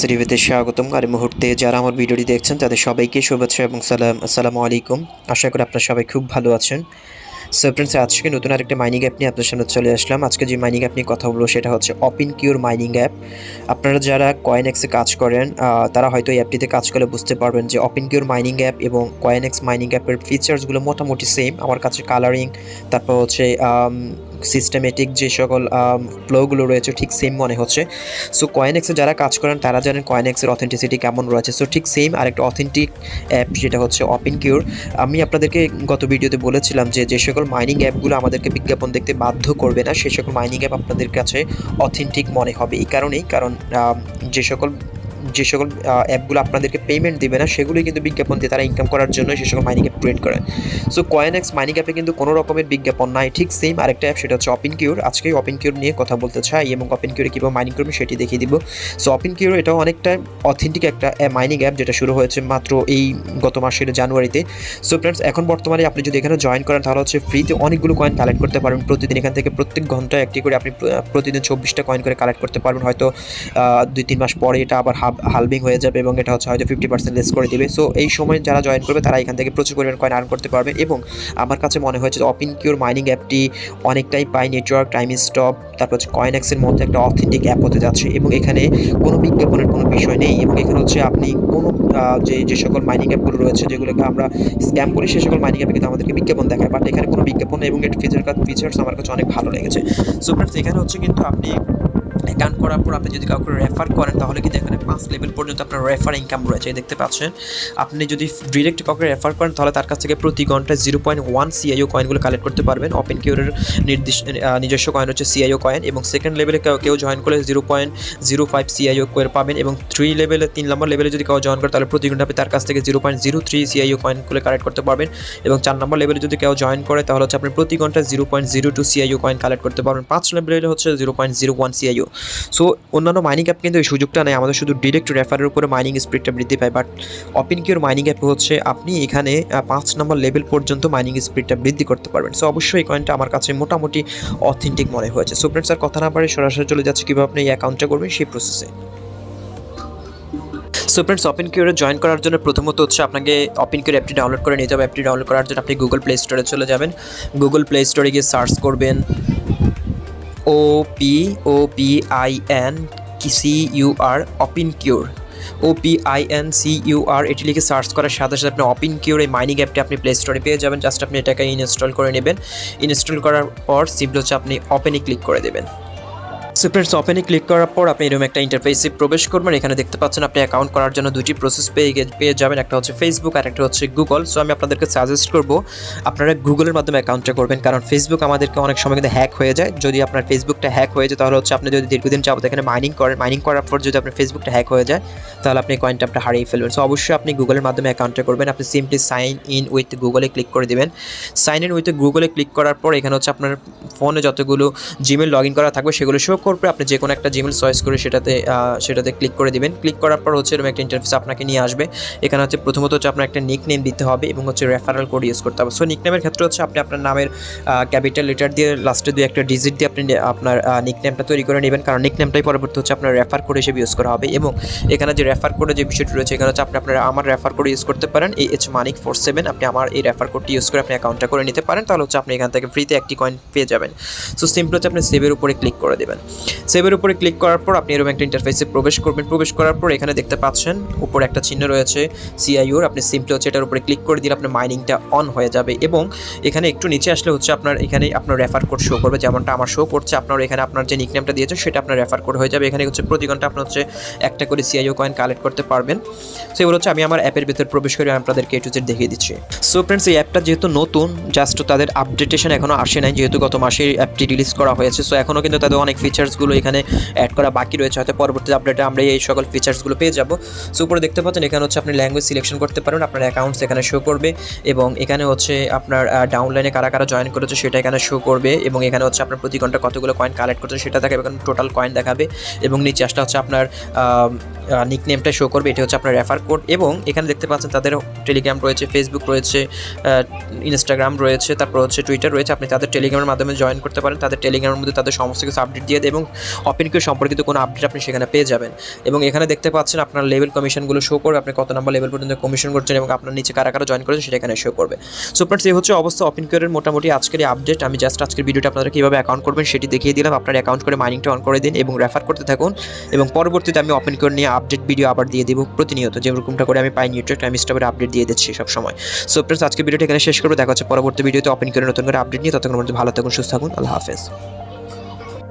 মাস্টারটিভিতে স্বাগতম। আর এই মুহূর্তে যারা আমার ভিডিওটি দেখছেন তাদের সবাইকে শুভেচ্ছা এবং সালাম। আসসালামু আলাইকুম। আশা করি আপনারা সবাই খুব ভালো আছেন। সো ফ্রেন্ডস, আজকে নতুন আরেকটা মাইনিং অ্যাপ নিয়ে আপনার সামনে চলে আসলাম। আজকে যে মাইনিং অ্যাপ নিয়ে কথা বলবো সেটা হচ্ছে OpinCur মাইনিং অ্যাপ। আপনারা যারা কয়েনএক্সে কাজ করেন তারা হয়তো এই অ্যাপটিতে কাজ করলে বুঝতে পারবেন যে OpinCur মাইনিং অ্যাপ এবং কয়েনএক্স মাইনিং অ্যাপের ফিচার্সগুলো মোটামুটি সেম। আমার কাছে কালারিং, তারপর হচ্ছে সিস্টেমেটিক যে সকল ফ্লোগুলো রয়েছে ঠিক সেম মনে হচ্ছে। সো কয়েনএক্সে যারা কাজ করেন তারা জানেন কয়েনএক্সের অথেন্টিসিটি কেমন রয়েছে। সো ঠিক সেম আরেকটা অথেন্টিক অ্যাপ যেটা হচ্ছে OpinCur। আমি আপনাদেরকে গত ভিডিওতে বলেছিলাম যে সকল মাইনিং অ্যাপগুলো আমাদেরকে বিজ্ঞাপন দেখতে বাধ্য করবে না, সেই সকল মাইনিং অ্যাপ আপনাদের কাছে অথেন্টিক মনে হবে। এই কারণেই, কারণ যে সকল অ্যাপগুলো আপনাদেরকে পেমেন্ট দিবে না সেগুলোই কিন্তু বিজ্ঞাপন দিয়ে তারা ইনকাম করার জন্য সেই সকল মাইনিং অ্যাপ ক্রিয়েট করে। সো কয়েনএক্স মাইনিং অ্যাপে কিন্তু কোনো রকমের বিজ্ঞাপন নাই। ঠিক সেম আরেকটা অ্যাপ, সেটা হচ্ছে OpinCur। আজকে OpinCur নিয়ে কথা বলতে চাই এবং OpinCur কীভাবে মাইনিং করবে সেটি দেখিয়ে দিব। সো OpinCur এটাও অনেকটা অথেন্টিক একটা মাইনিং অ্যাপ যেটা শুরু হয়েছে মাত্র এই গত মাসের জানুয়ারিতে। সো ফ্রেন্ডস, এখন বর্তমানে আপনি যদি এখানে জয়েন করেন তাহলে হচ্ছে ফ্রিতে অনেকগুলো কয়েন কালেক্ট করতে পারবেন প্রতিদিন। এখান থেকে প্রত্যেক ঘন্টায় একটি করে আপনি প্রতিদিন 24টা কয়েন করে কালেক্ট করতে পারবেন। হয়তো 2-3 মাস পরে এটা আবার হালভিং হয়ে যাবে এবং এটা হচ্ছে হয়তো 50% লেস করে দিবে। সো এই সময় যারা জয়েন করবে তারা এখান থেকে প্রচুর পরিমাণ কয়েন আর্ন করতে পারবে। এবং আমার কাছে মনে হয়েছে যে OpinCur মাইনিং অ্যাপটি অনেকটাই পাই নেটওয়ার্ক, টাইম স্টপ, তারপর হচ্ছে কয়েনএক্সের মধ্যে একটা অথেন্টিক অ্যাপ হতে যাচ্ছে এবং এখানে কোনো বিজ্ঞাপনের কোনো বিষয় নেই। এবং এখানে হচ্ছে আপনি কোনো যে সকল মাইনিং অ্যাপগুলো রয়েছে যেগুলোকে আমরা স্ক্যাম করি সেই সকল মাইনিং অ্যাপে কিন্তু আমাদেরকে বিজ্ঞাপন দেখায়, বাট এখানে কোনো বিজ্ঞাপন নেই এবং এর ফিচার্স আমার কাছে অনেক ভালো লেগেছে। সো ফ্রেন্ডস, এখানে হচ্ছে কিন্তু আপনি অ্যাকাউন্ট করার পর আপনি যদি কাউকে রেফার করেন তাহলে কিন্তু এখানে 5 লেভেল পর্যন্ত আপনার রেফার ইনকাম রয়েছে, দেখতে পাচ্ছেন। আপনি যদি ডিরেক্ট কাউকে রেফার করেন তাহলে তার কাছ থেকে প্রতি ঘন্টায় 0.1 CIO কয়েনগুলো কালেক্ট করতে পারবেন। OpinCureর নিজস্ব কয়েন হচ্ছে CIO কয়েন এবং সেকেন্ড লেভেলে কেউ জয়েন করলে 0.05 CIO কয়েন পাবেন এবং 3 নম্বর লেভেলে যদি কেউ জয়েন করে তাহলে প্রতি ঘন্টা আপনি তার কাছ থেকে 0.03 CIO কয়েনগুলো কালেক্ট করতে পারবেন এবং 4 নম্বর লেভেলে যদি কেউ জয়েন করে তাহলে হচ্ছে আপনি প্রতি ঘন্টায় 0.02 CIO কয়েন কালেক্ট করতে পারবেন। 5 লেভেলে হচ্ছে 0.01 CIO। সো অন্যান্য মাইনিং অ্যাপ কিন্তু এই সুযোগটা নেই, আমাদের শুধু ডিরেক্ট রেফারের উপরে মাইনিং স্পিডটা বৃদ্ধি পায়। বাট OpinCur মাইনিং অ্যাপ হচ্ছে আপনি এখানে 5 নম্বর লেভেল পর্যন্ত মাইনিং স্পিডটা বৃদ্ধি করতে পারবেন। সো অবশ্যই এই কয়েনটা আমার কাছে মোটামুটি অথেন্টিক মনে হয়েছে। সো ফ্রেন্ডস, আর কথা না পারে সরাসরি চলে যাচ্ছে কীভাবে আপনি এই অ্যাকাউন্টটা করবেন সেই প্রসেসে। সো ফ্রেন্ডস, OpinCure জয়েন করার জন্য প্রথমত হচ্ছে আপনাকে OpinCure অ্যাপটি ডাউনলোড করে নিতে হবে। অ্যাপটি ডাউনলোড করার জন্য আপনি গুগল প্লে স্টোরে চলে যাবেন। গুগল প্লে স্টোরে গিয়ে সার্চ করবেন OpinCur, OpinCur এটি লিখে সার্চ করার সাথে সাথে আপনি OpinCure এই মাইনিং অ্যাপটি আপনি প্লে স্টোরে পেয়ে যাবেন। জাস্ট আপনি এটাকে ইনস্টল করে নেবেন। ইনস্টল করার পর সিম্পলি হচ্ছে আপনি ওপেনে ক্লিক করে দেবেন। সো ফ্রেন্ডস, ওপেনে ক্লিক করার পর আপনি এরকম একটা ইন্টারফেসে প্রবেশ করবেন। এখানে দেখতে পাচ্ছেন আপনি অ্যাকাউন্ট করার জন্য দুটি প্রসেস পেয়ে যাবেন, একটা হচ্ছে ফেসবুক আর একটা হচ্ছে গুগল। সো আমি আপনাদেরকে সাজেস্ট করব আপনারা গুগলের মাধ্যমে অ্যাকাউন্টটা করবেন, কারণ ফেসবুক আমাদেরকে অনেক সময় কিন্তু হ্যাক হয়ে যায়। যদি আপনার ফেসবুকটা হ্যাক হয়ে যায় তাহলে হচ্ছে আপনি যদি দীর্ঘদিন যাবত এখানে মাইনিং করেন, মাইনিং করার পর যদি আপনার ফেসবুকটা হ্যাক হয়ে যায় তাহলে আপনি কয়েনটা আপনি হারিয়ে ফেলবেন। সো অবশ্যই আপনি গুগলের মাধ্যমে অ্যাকাউন্টটা করবেন। আপনি সিম্পলি সাইন ইন উইথ গুগলে ক্লিক করে দেবেন। সাইন ইন উইথ গুগলে ক্লিক করার পর এখানে হচ্ছে আপনার ফোনে যতগুলো জিমেল লগ ইন করা থাকবে সেগুলো শো করবে। আপনি যে কোনো একটা জিমেল চয়েস করে সেটাতে ক্লিক করে দিবেন। ক্লিক করার পর হচ্ছে এরকম একটা ইন্টারফেস আপনাকে নিয়ে আসবে। এখানে হচ্ছে প্রথমত হচ্ছে আপনার একটা নিক নেম দিতে হবে এবং হচ্ছে রেফারেল কোড ইউজ করতে হবে। সো নিক নেমের ক্ষেত্রে হচ্ছে আপনি আপনার নামের ক্যাপিটাল লেটার দিয়ে লাস্টে 2-1টা ডিজিট দিয়ে আপনি আপনার নিক নেমটা তৈরি করে নেবেন, কারণ নিক নেমটাই পরবর্তী হচ্ছে আপনার রেফার কোড হিসেবে ইউজ করা হবে। এবং এখানে যে রেফার কোডের যে বিষয়টি রয়েছে এখানে হচ্ছে আপনারা আমার রেফার কোড ইউজ করতে পারেন, HMANIC47। আপনি আমার এই রেফার কোডটি ইউজ করে আপনি অ্যাকাউন্টটা করে নিতে পারেন, তাহলে হচ্ছে আপনি এখান থেকে ফ্রিতে একটি কয়েন পেয়ে যাবেন। সো সিম্পল হচ্ছে আপনি সেভের উপরে ক্লিক করে দেবেন। সেভের উপরে ক্লিক করার পর আপনি এরকম একটা ইন্টারফেসে প্রবেশ করবেন। প্রবেশ করার পর এখানে দেখতে পাচ্ছেন উপরে একটা চিহ্ন রয়েছে CIO, আপনি সিম্পলি হচ্ছে এটার উপরে ক্লিক করে দিলে আপনার মাইনিংটা অন হয়ে যাবে। এবং এখানে একটু নিচে আসলে হচ্ছে আপনার এখানে আপনার রেফার কোড শো করবে, যেমনটা আমার শো করছে। আপনার এখানে আপনার যে নিকনেমটা দিয়েছে সেটা আপনার রেফার কোড হয়ে যাবে। এখানে হচ্ছে প্রতি ঘন্টা আপনার হচ্ছে একটা করে CIO কয়েন কালেক্ট করতে পারবেন। সো এগুলো হচ্ছে আমি আমার অ্যাপের ভিতরে প্রবেশ করে আপনাদেরকে A to Z দেখিয়ে দিচ্ছি। সো ফ্রেন্ডস, এই অ্যাপটা যেহেতু নতুন, জাস্ট তাদের আপডেটেশন এখনও আসে নাই, যেহেতু গত মাসে অ্যাপটি রিলিজ করা হয়েছে। সো এখনও কিন্তু তাদের অনেক ফিচার্সগুলো এখানে অ্যাড করা বাকি রয়েছে, হয়তো পরবর্তী আপডেটে আমরা এই সকল ফিচার্সগুলো পেয়ে যাব। সো উপরে দেখতে পাচ্ছেন এখানে হচ্ছে আপনি ল্যাঙ্গুয়েজ সিলেকশন করতে পারেন, আপনার অ্যাকাউন্টস এখানে শো করবে এবং এখানে হচ্ছে আপনার ডাউনলাইনে কারা কারা জয়েন করেছে সেটা এখানে শো করবে এবং এখানে হচ্ছে আপনার প্রতি ঘন্টা কতগুলো কয়েন কালেক্ট করছে সেটা দেখাবে, এখানে টোটাল কয়েন দেখাবে এবং নিচে আসলে হচ্ছে আপনার নিকনেমটা শো করবে, এটা হচ্ছে আপনার রেফার কোড। এবং এখানে দেখতে পাচ্ছেন তাদের টেলিগ্রাম রয়েছে, ফেসবুক রয়েছে, ইনস্টাগ্রাম রয়েছে, তারপর হচ্ছে টুইটার রয়েছে। আপনি তাদের টেলিগ্রামের মাধ্যমে জয়েন করতে পারেন, তাদের টেলিগ্রামের মধ্যে তাদের সমস্ত কিছু আপডেট দিয়ে দেবে এবং OpinCur সম্পর্কিত কোনো আপডেট আপনি সেখানে পেয়ে যাবেন। এবং এখানে দেখতে পাচ্ছেন আপনার লেভেল কমিশনগুলো শো করবে, আপনি কত নাম্বার লেভেল পর্যন্ত কমিশন করছেন এবং আপনার নিচে কারা কারা জয়েন করেছে সেটা এখানে শো করবে। সো ফ্রেন্ডস, এই হচ্ছে অবস্থা OpinCur-এর মোটামুটি আজকের এই আপডেট। আমি জাস্ট আজকের ভিডিওটা আপনারা কীভাবে অ্যাকাউন্ট করবেন সেটি দেখিয়ে দিলাম। আপনার অ্যাকাউন্ট করে মাইনিংটা অন করে দিন এবং রেফার করতে থাকুন, এবং পরবর্তীতে আমি OpinCur নিয়ে আপডেট ভিডিও আবার দিয়ে দিব প্রতিনিয়ত, যেরকমটা করে আমি পাই নিউট্রেক টাইম স্টপের আপডেট দিয়ে দিচ্ছি সবসময়। সো ফ্রেন্ডস, আজকে ভিডিওটা এখানে শেষ করবো। দেখা হচ্ছে পরবর্তী ভিডিওতে OpinCur-এর নতুন করে আপডেট নিয়ে। ততক্ষণ পর্যন্ত ভালো থাকুন, সুস্থ থাকুন। আল্লাহ হাফেজ।